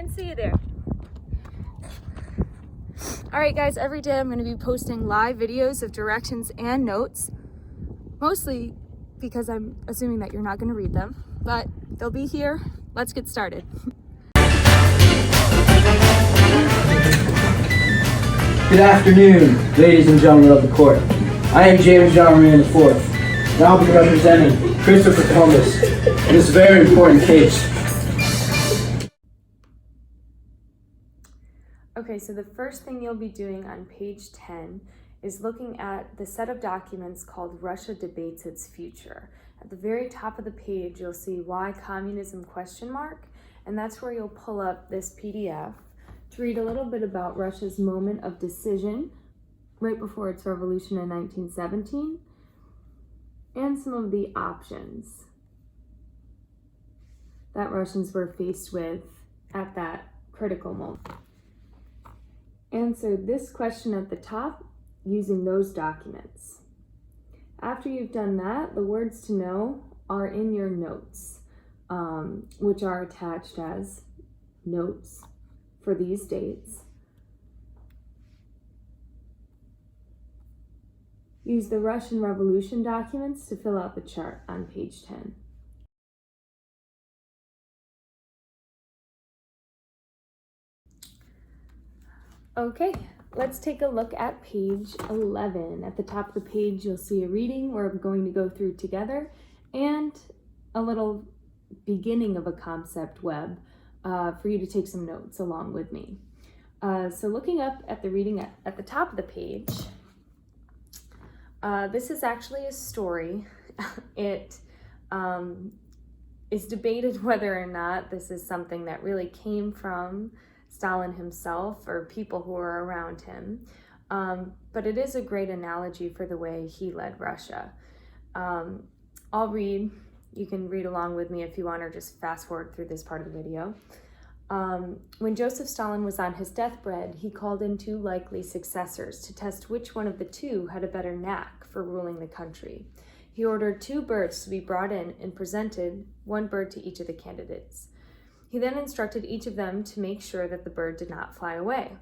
Didn't see you there. All right, guys, every day I'm going to be posting live videos of directions and notes, mostly because I'm assuming that you're not going to read them, but they'll be here. Let's get started. Good afternoon, ladies and gentlemen of the court. I am James John Moran IV, and I'll be representing Christopher Columbus in this very important case. Okay, so the first thing you'll be doing on page 10 is looking at the set of documents called Russia Debates Its Future. At the very top of the page, you'll see Why Communism ? And that's where you'll pull up this PDF to read a little bit about Russia's moment of decision right before its revolution in 1917 and some of the options that Russians were faced with at that critical moment. Answer this question at the top using those documents. After you've done that, the words to know are in your notes, which are attached as notes for these dates. Use the Russian Revolution documents to fill out the chart on page 10. Okay, let's take a look at page 11. At the top of the page, you'll see a reading we're going to go through together and a little beginning of a concept web for you to take some notes along with me. So looking up at the reading at the top of the page, this is actually a story. It is debated whether or not this is something that really came from Stalin himself or people who were around him. But it is a great analogy for the way he led Russia. I'll read. You can read along with me if you want, or just fast forward through this part of the video. When Joseph Stalin was on his deathbed, he called in 2 likely successors to test which one of the 2 had a better knack for ruling the country. He ordered 2 birds to be brought in and presented 1 bird to each of the candidates. He then instructed each of them to make sure that the bird did not fly away.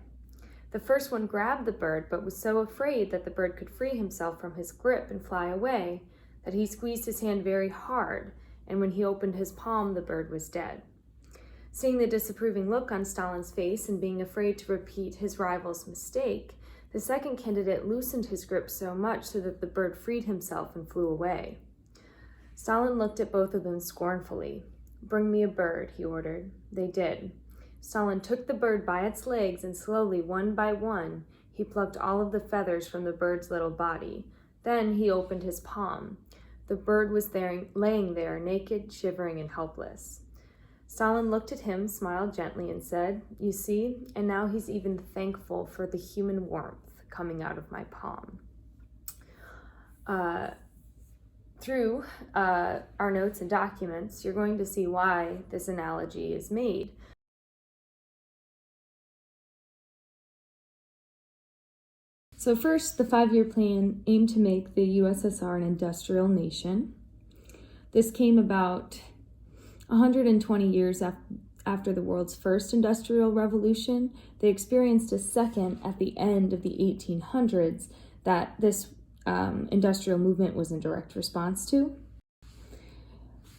The first one grabbed the bird, but was so afraid that the bird could free himself from his grip and fly away that he squeezed his hand very hard, and when he opened his palm, the bird was dead. Seeing the disapproving look on Stalin's face and being afraid to repeat his rival's mistake, the second candidate loosened his grip so much so that the bird freed himself and flew away. Stalin looked at both of them scornfully. "Bring me a bird," he ordered. They did. Stalin took the bird by its legs and slowly, one by one, he plucked all of the feathers from the bird's little body. Then he opened his palm. The bird was laying there, naked, shivering, and helpless. Stalin looked at him, smiled gently, and said, "You see, and now he's even thankful for the human warmth coming out of my palm." Through our notes and documents, you're going to see why this analogy is made. So first, the 5-year plan aimed to make the USSR an industrial nation. This came about 120 years after the world's first industrial revolution. They experienced a second at the end of the 1800s that this industrial movement was in direct response to.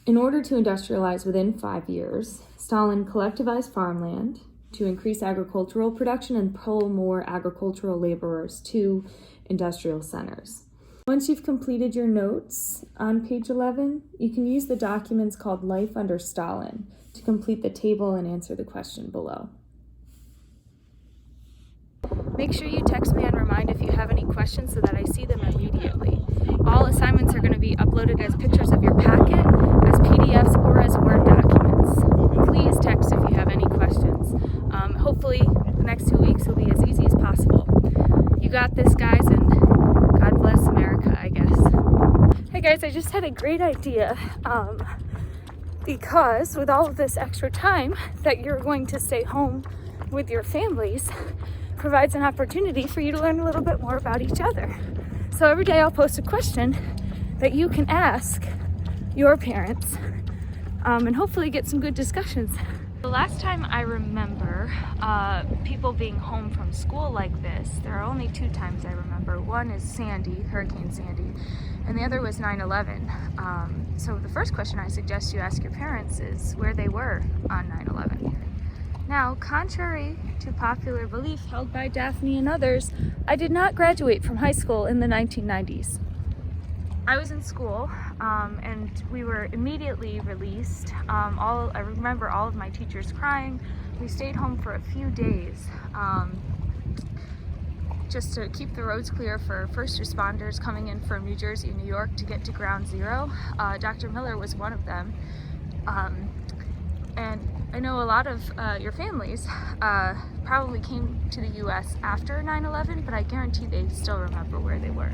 In order to industrialize within 5 years, Stalin collectivized farmland to increase agricultural production and pull more agricultural laborers to industrial centers. Once you've completed your notes on page 11, you can use the documents called Life Under Stalin to complete the table and answer the question below. Make sure you text me and remind if you have any questions so that I see them immediately. All assignments are going to be uploaded as pictures of your packet, as PDFs, or as Word documents. Please text if you have any questions. Hopefully, the next 2 weeks will be as easy as possible. You got this, guys, and God bless America, I guess. Hey guys, I just had a great idea. Because with all of this extra time that you're going to stay home with your families, provides an opportunity for you to learn a little bit more about each other. So every day I'll post a question that you can ask your parents and hopefully get some good discussions The last time I remember people being home from school like this, there are only 2 times I remember. One is Sandy, Hurricane Sandy, and the other was 9/11. So the first question I suggest you ask your parents is where they were on 9/11. Now, contrary to popular belief held by Daphne and others, I did not graduate from high school in the 1990s. I was in school and we were immediately released. I remember all of my teachers crying. We stayed home for a few days just to keep the roads clear for first responders coming in from New Jersey and New York to get to Ground Zero. Dr. Miller was one of them. And I know a lot of your families probably came to the US after 9/11, but I guarantee they still remember where they were.